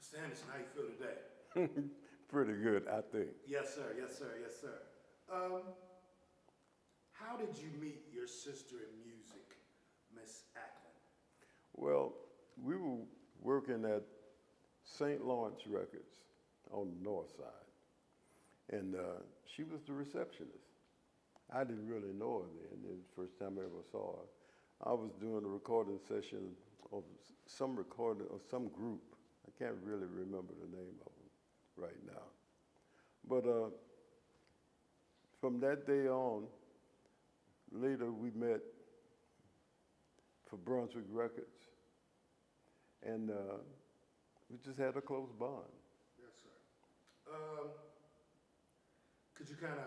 Mr. Henderson, how you feel today? Pretty good, I think. Yes, sir. Yes, sir. Yes, sir. Um, how did you meet your sister in music, Miss Ackland? Well, we were working at St. Lawrence Records on the north side, and she was the receptionist. I didn't really know her then. It was the first time I ever saw her. I was doing a recording session of some recording of some group. I can't really remember the name of them right now. But from that day on, later we met for Brunswick Records, and we just had a close bond. Yes, sir. Could you kind of,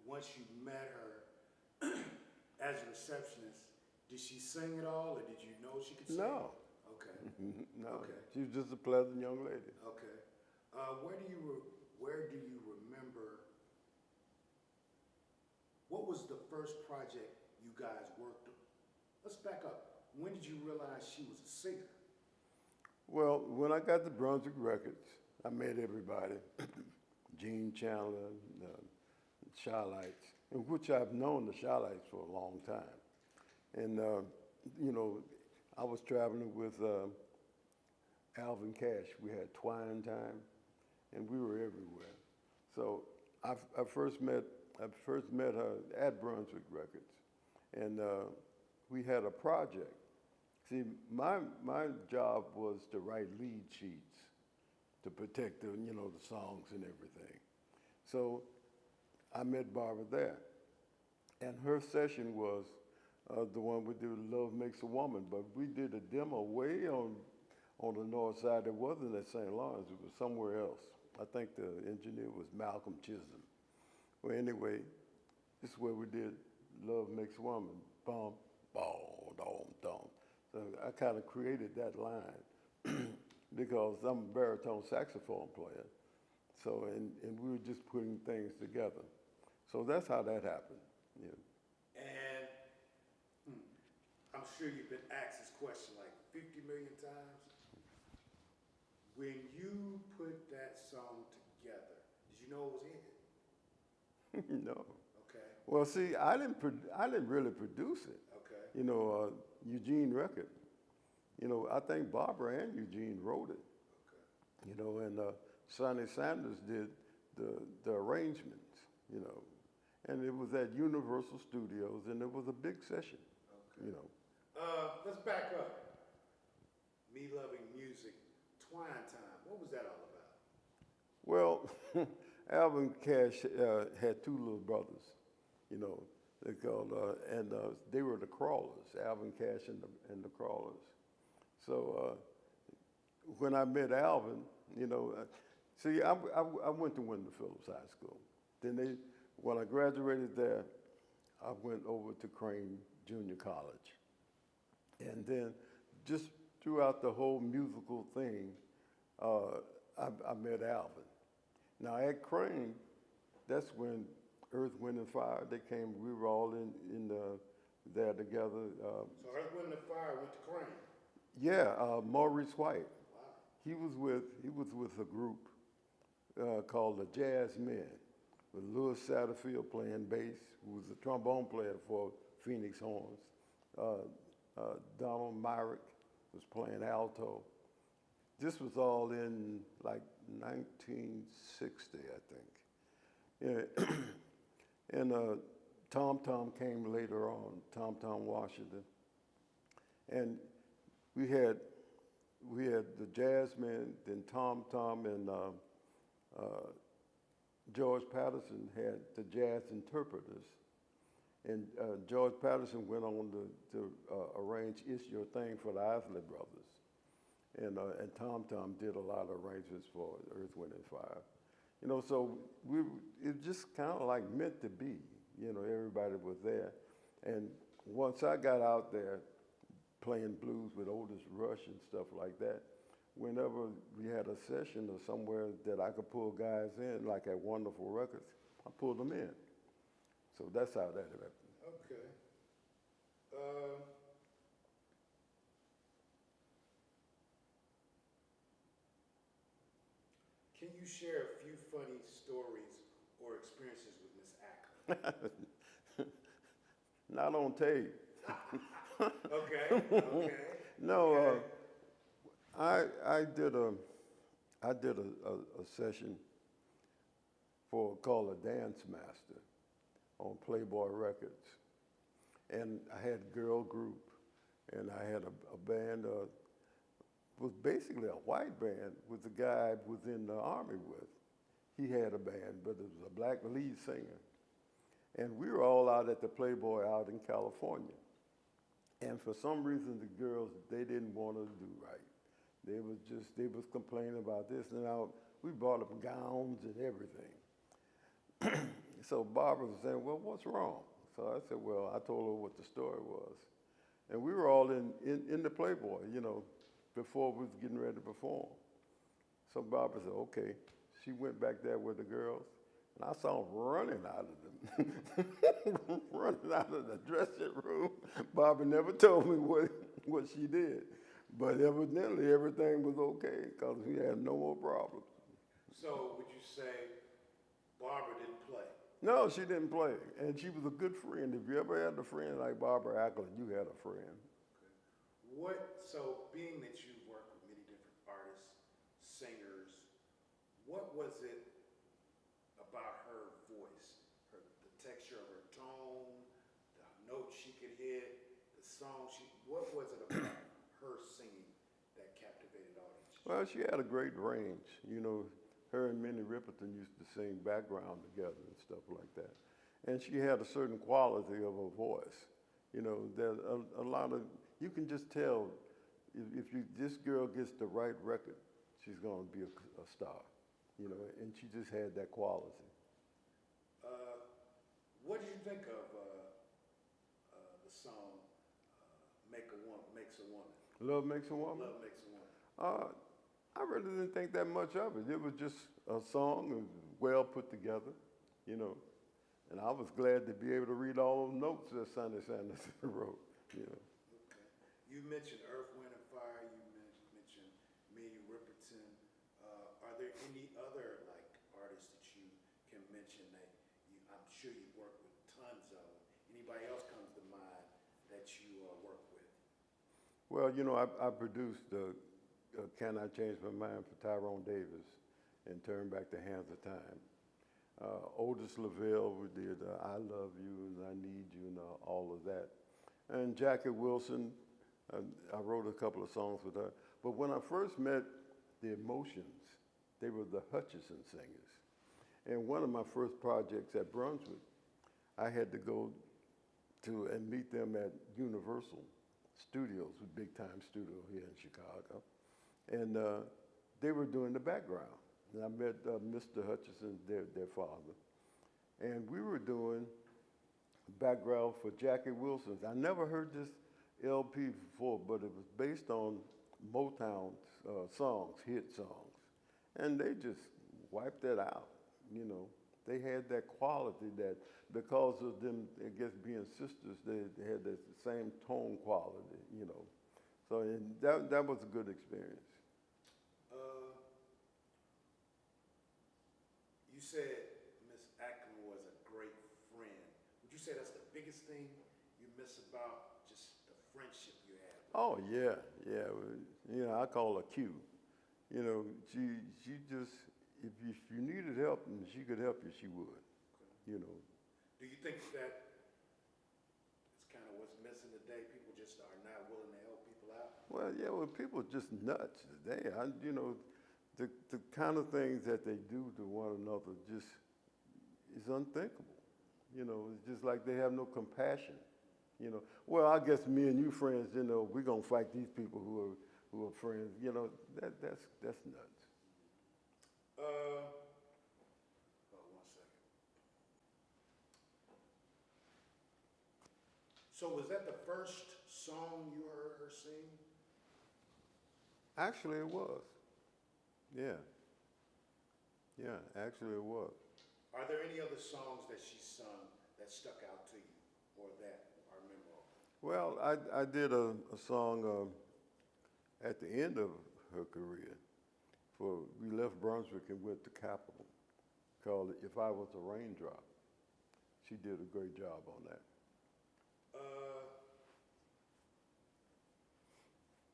once you met her as a receptionist, did she sing at all, or did you know she could sing? No. Okay. No. Okay. She was just a pleasant young lady. Okay. Where do you remember? What was the first project you guys worked on? Let's back up. When did you realize she was a singer? Well, when I got to Brunswick Records, I met everybody. Gene Chandler, Shy-Lites, in which I've known the Shy-Lites for a long time. And, you know, I was traveling with Alvin Cash. We had Twine Time, and we were everywhere. So I first met her at Brunswick Records, and we had a project. See, my job was to write lead sheets to protect the songs and everything. So I met Barbara there, and her session was the one we do, Love Makes a Woman, but we did a demo way on the north side. It wasn't at St. Lawrence, it was somewhere else. I think the engineer was Malcolm Chisholm. Well, anyway, this is where we did Love Makes a Woman, bum, boom, dom, dom. So I kind of created that line because I'm a baritone saxophone player. So, and we were just putting things together. So that's how that happened. Yeah. And I'm sure you've been asked this question like 50 million times. When you put that song together, did you know it was in? No. Okay. Well, see, I didn't really produce it. Okay. You know, Eugene Record. You know, I think Barbara and Eugene wrote it. Okay. You know, and Sonny Sanders did the arrangements. You know, and it was at Universal Studios, and it was a big session. Okay. You know. Let's back up. Me Loving Music, Twine Time. What was that all about? Well, Alvin Cash had two little brothers, you know, they called, and they were the Crawlers, Alvin Cash and the Crawlers. So when I met Alvin, you know, see, I went to Wendell Phillips High School. Then when I graduated there, I went over to Crane Junior College. And then just throughout the whole musical thing, I met Alvin. Now at Crane, that's when Earth, Wind and Fire, they came, we were all in there together. So Earth, Wind and Fire went to Crane? Yeah, Maurice White. Wow. He was with a group called the Jazz Men, with Louis Satterfield playing bass, who was a trombone player for Phoenix Horns. Donald Myrick was playing alto. This was all in like 1960, I think. Yeah. And Tom Tom came later on, Tom Tom Washington. And we had the Jazz Men, then Tom Tom and George Patterson had the jazz interpreters. And George Patterson went on to arrange It's Your Thing for the Isley Brothers. And Tom Tom did a lot of arrangements for Earth, Wind and Fire. You know, so it just kind of like meant to be. You know, everybody was there. And once I got out there playing blues with Otis Rush and stuff like that, whenever we had a session or somewhere that I could pull guys in, like at Wonderful Records, I pulled them in. So that's how that happened. Okay. Can you share a few funny stories or experiences with Miss Ackman? Not on tape. Okay, okay. No, Okay. I did a session for called a Dance Master on Playboy Records, and I had a girl group, and I had a band. Was basically a white band with the guy I was in the army with. He had a band, but it was a black lead singer, and we were all out at the Playboy out in California. And for some reason, the girls, they didn't want to do right. They was complaining about this. And now we brought up gowns and everything. So Barbara was saying, well, what's wrong? So I said, well, I told her what the story was. And we were all in the Playboy, you know, before we was getting ready to perform. So Barbara said, okay. She went back there with the girls. And I saw them running out of them, running out of the dressing room. Barbara never told me what she did, but evidently everything was okay because we had no more problems. So would you say Barbara didn't play? No, she didn't play, and she was a good friend. If you ever had a friend like Barbara Ackland, you had a friend. So being that you work with many different artists, singers, what was it about her voice, the texture of her tone, the notes she could hit, the song what was it about her singing that captivated audiences? Well, she had a great range. You know, her and Minnie Riperton used to sing background together and stuff like that. And she had a certain quality of her voice. You know, there's a lot of, you can just tell if this girl gets the right record, she's going to be a star. You know, and she just had that quality. What did you think of the song Makes a Woman? Love Makes a Woman? Love Makes a Woman. I really didn't think that much of it. It was just a song, it was well put together, you know. And I was glad to be able to read all those notes that Sonny Sanderson wrote, you know. Okay. You mentioned Earth, Wind, and Fire. You mentioned Minnie Riperton. Are there any other artists that you can mention that I'm sure you work with tons of? Anybody else comes to mind that you work with? Well, you know, I produced Can I Change My Mind for Tyrone Davis and Turn Back the Hands of Time. Otis Lavelle, we did I Love You and I Need You and all of that. And Jackie Wilson, I wrote a couple of songs with her. But when I first met the Emotions, they were the Hutchison Singers. And one of my first projects at Brunswick, I had to go to and meet them at Universal Studios, a big time studio here in Chicago. And they were doing the background. And I met Mr. Hutchison, their father. And we were doing background for Jackie Wilson's. I never heard this LP before, but it was based on Motown's songs, hit songs. And they just wiped that out, you know. They had that quality that because of them, I guess, being sisters, they had the same tone quality, you know. So that was a good experience. You said Miss Ackman was a great friend. Would you say that's the biggest thing you miss about just the friendship you had? Oh, yeah. You know, I call her Q. You know, she just, if you needed help and she could help you, she would, Okay. you know. Do you think that it's kind of what's missing today? People just are not willing to help people out? Well, yeah, well, people are just nuts today. You know, the kind of things that they do to one another just is unthinkable. You know, it's just like they have no compassion. You know, well, I guess me and you friends, you know, we're gonna fight these people who are friends. You know, that's nuts. Hold on 1 second. So was that the first song you heard her sing? Actually, it was. Yeah, actually it was. Are there any other songs that she sung that stuck out to you or that are memorable? Well, I did a song at the end of her career we left Brunswick and went to Capitol, called it If I Was a Raindrop. She did a great job on that.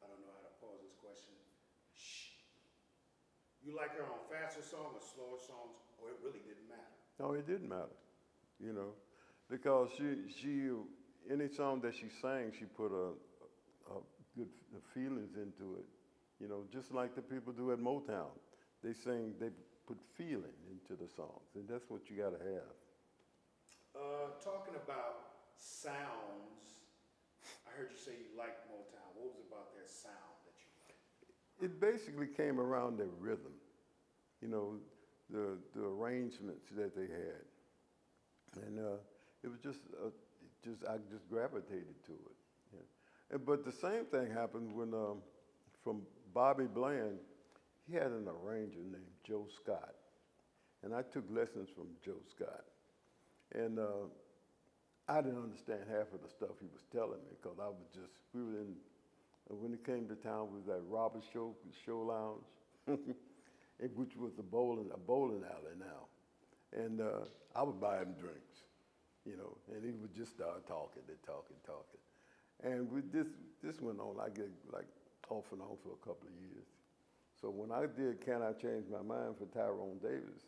I don't know how to pose this question. Shh. You like her on faster songs or slower songs, or it really didn't matter? No, it didn't matter, because any song that she sang, she put a good feelings into it, just like the people do at Motown. They put feeling into the songs, and that's what you got to have. Talking about sounds, I heard you say you liked Motown. What was it about their sound that you liked? It basically came around their rhythm, the arrangements that they had, and it was I just gravitated to it. Yeah. But the same thing happened when from Bobby Bland, he had an arranger named Joe Scott, and I took lessons from Joe Scott, and I didn't understand half of the stuff he was telling me because we were in. When he came to town, we was at Robert's Show Lounge, which was a bowling alley now. And I would buy him drinks, and he would just start talking and talking. And with this went on, I get like off and on for a couple of years. So when I did Can I Change My Mind for Tyrone Davis,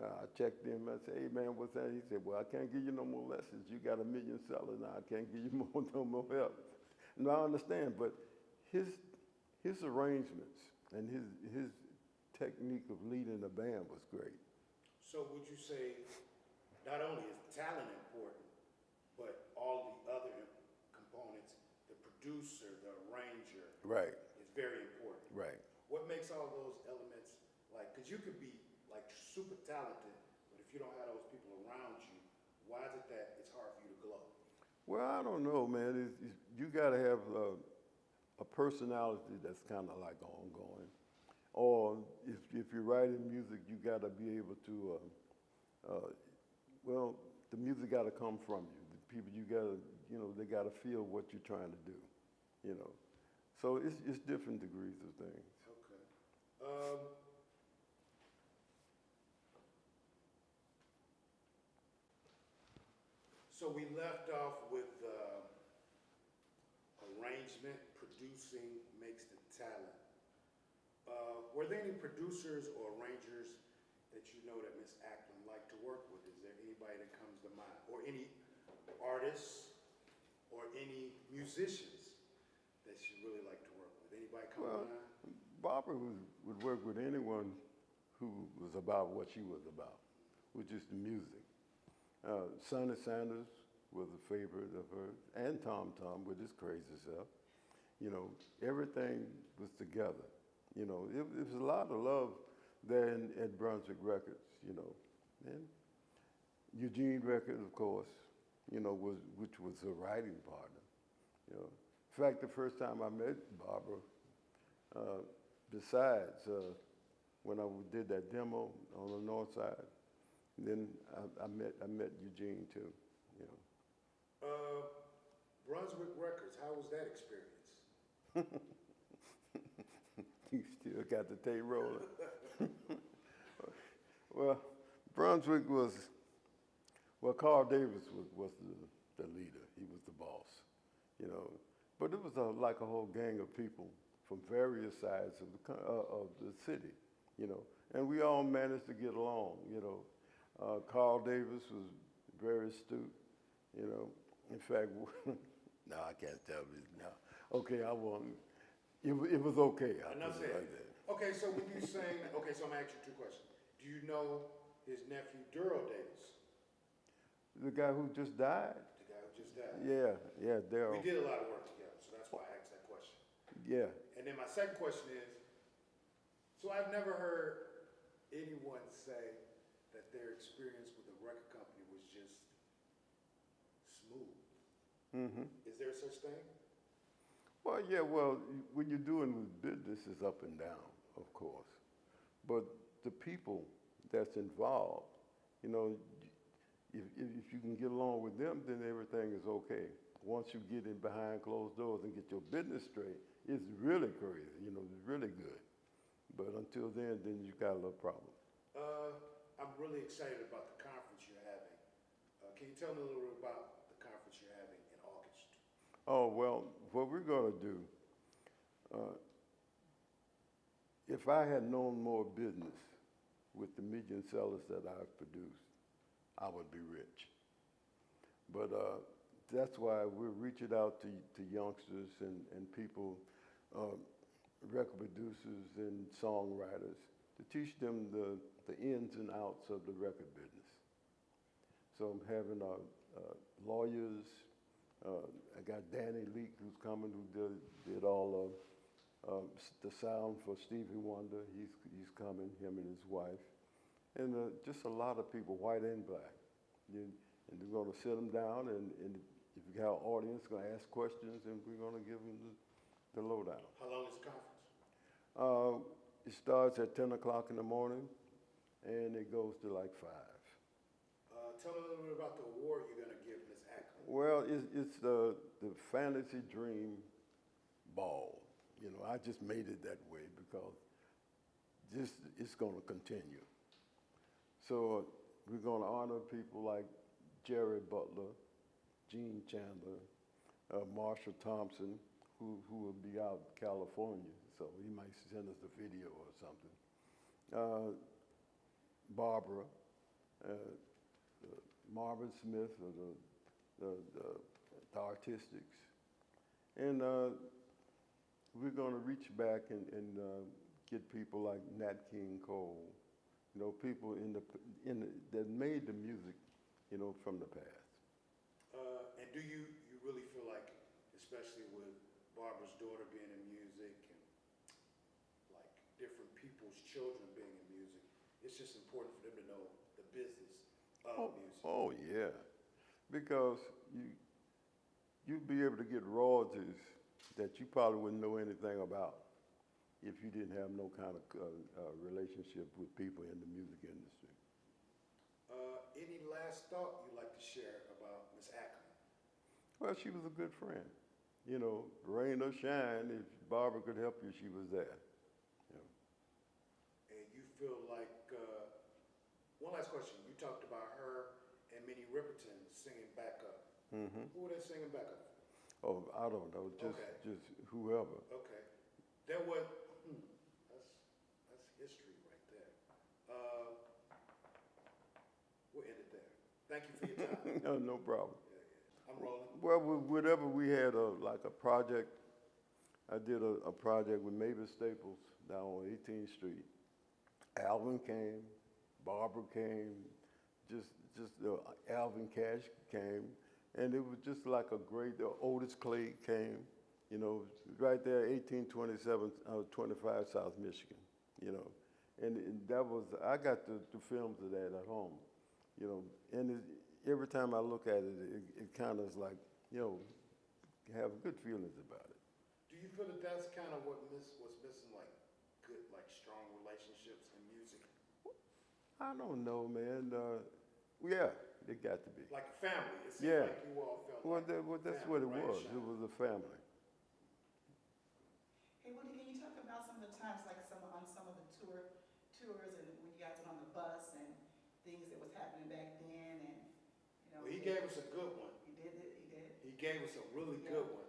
I checked him. I said, hey, man, what's that? He said, well, I can't give you no more lessons. You got 1 million sellers now. I can't give you no more help. No, I understand, but his arrangements and his technique of leading a band was great. So would you say not only is talent important, but all the other components, the producer, the arranger, Right. is very important? Right. What makes all those elements, because you could be super talented, but if you don't have those people around you, why is it that it's hard for you to glow? Well, I don't know, man. You got to have a personality that's kind of like ongoing. Or if you're writing music, you got to be able to, the music got to come from you. The people, you got to, they got to feel what you're trying to do, So it's different degrees of things. Okay. So we left off with arrangement, producing makes the talent. Were there any producers or arrangers that you know that Miss Ackland liked to work with? Is there anybody that comes to mind? Or any artists or any musicians that she really liked to work with? Anybody come to mind? Barbara would work with anyone who was about what she was about, which is the music. Sonny Sanders was a favorite of hers, and Tom with his crazy self. Everything was together. It was a lot of love there at Brunswick Records, and Eugene Records, of course, which was a writing partner. In fact, the first time I met Barbara, besides when I did that demo on the north side, then I met Eugene too. Brunswick Records, how was that experience? You still got the tape rolling. Well, Brunswick was, Carl Davis was the leader. He was the boss, But it was like a whole gang of people from various sides of the city, And we all managed to get along, Carl Davis was very astute, In fact, no, I can't tell you now. Okay, I won't. It was okay. Enough said. Like that. Okay, so when you sang, so I'm gonna ask you 2 questions. Do you know his nephew, Daryl Davis? The guy who just died? The guy who just died? Yeah, Daryl. We did a lot of work together, so that's why I asked that question. Yeah. And then my second question is, so I've never heard anyone say that their experience with the record company was just smooth. Mm-hmm. Is there such thing? Well, when you're doing with business, it's up and down, of course. But the people that's involved, if you can get along with them, then everything is okay. Once you get in behind closed doors and get your business straight, it's really crazy, it's really good. But until then you got a little problem. I'm really excited about the conference you're having. Can you tell me a little bit about the conference you're having in August? Oh, well, what we're going to do, if I had known more business with the medium sellers that I've produced, I would be rich. But that's why we're reaching out to youngsters and people, record producers and songwriters, to teach them the ins and outs of the record business. So I'm having lawyers. I got Danny Leak, who's coming, who did all of the sound for Stevie Wonder. He's coming, him and his wife. And just a lot of people, white and black. And we're going to sit them down, and if you have an audience, going to ask questions, and we're going to give them the lowdown. How long is the conference? It starts at 10 o'clock in the morning, and it goes to like 5. Tell me a little bit about the award you're going to give Ms. Acklin. Well, it's the Fantasy Dream Ball. You know, I just made it that way because it's going to continue. So we're going to honor people like Jerry Butler, Gene Chandler, Marshall Thompson, who will be out in California, so he might send us a video or something. Barbara, Marvin Smith of the Artistics. And we're going to reach back and get people like Nat King Cole, you know, people that made the music, you know, from the past. And do you really feel like, especially with Barbara's daughter being in music and like different people's children being in music, it's just important for them to know the business of music? Oh yeah, because you'd be able to get royalties that you probably wouldn't know anything about if you didn't have no kind of relationship with people in the music industry. Any last thought you'd like to share about Ms. Acklin? Well, she was a good friend. You know, rain or shine, if Barbara could help you, she was there. Yeah. And you feel like, one last question, you talked about her and Minnie Riperton singing backup. Mm-hmm. Who were they singing backup? Oh, I don't know, just whoever. Okay. There was, that's history right there. We'll end it there. Thank you for your time. No problem. I'm rolling. Well, whenever we had like a project, I did a project with Mavis Staples down on 18th Street. Alvin came, Barbara came, just Alvin Cash came, and it was just like a great, Otis Clay came, you know, right there, 1827, 25 South Michigan, you know. And that was, I got the films of that at home, you know, and every time I look at it, it kind of is like, you know, have good feelings about it. Do you feel that that's kind of what was missing, like good, like strong relationships in music? I don't know, man. Yeah, it got to be. Like a family. It seems like you all felt like that's family, what it right, was. Sean? It was a family. Hey, Woody, can you talk about some of the times, like on some of the tours, and when you guys were on the bus and things that was happening back then, and you know. Well, he gave us a good one. He did it. He did. He gave us a really good one.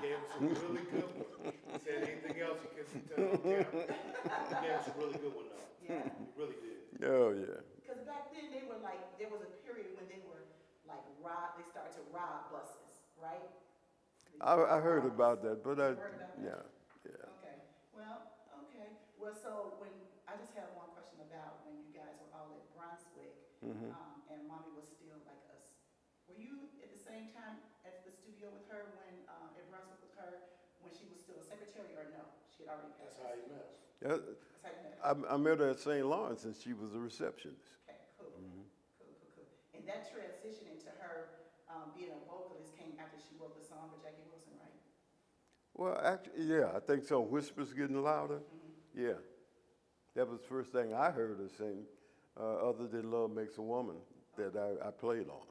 He gave us a really good one. He said anything else he couldn't tell on camera. He gave us a really good one, though. Yeah. He really did. Oh, yeah. Because back then they were like, there was a period when they were like they started to rob buses, right? I heard about that, but You heard about that? yeah. Okay. Well, so when I just had one question about when you guys were all at Brunswick, Mm-hmm. and Mommy was still like us. Were you at the same time at the studio with her when at Brunswick with her when she was still a secretary, or no? She had already That's passed. how he met us. That's how you met her. I met her at St. Lawrence, and she was a receptionist. Okay, cool. Mm-hmm. Cool. And that transition into her being a vocalist came after she wrote the song for Jackie Wilson, right? Well, actually, yeah, I think so. Whispers Getting Louder. Mm-hmm. Yeah, that was the first thing I heard her sing, other than Love Makes a Woman, that I played on.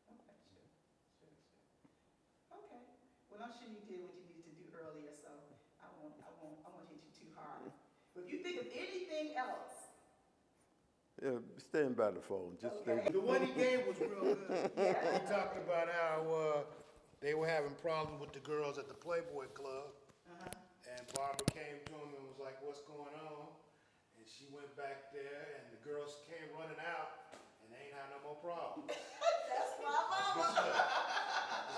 Okay, sure. Okay. Well, I'm sure you did what you needed to do earlier, so I won't hit you too hard But if you think of anything else, Yeah, stand by the phone, just stay. Okay. The one he gave was real good. Yeah. He talked about how, they were having problems with the girls at the Playboy Club. And Barbara came to him and was like, what's going on? And she went back there and the girls came running out and they ain't had no more problems. That's my mama.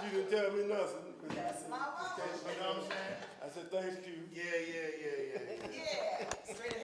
She didn't tell me nothing. That's my mama. You know what I'm saying? I said, thanks, Q. Yeah. Yeah, straight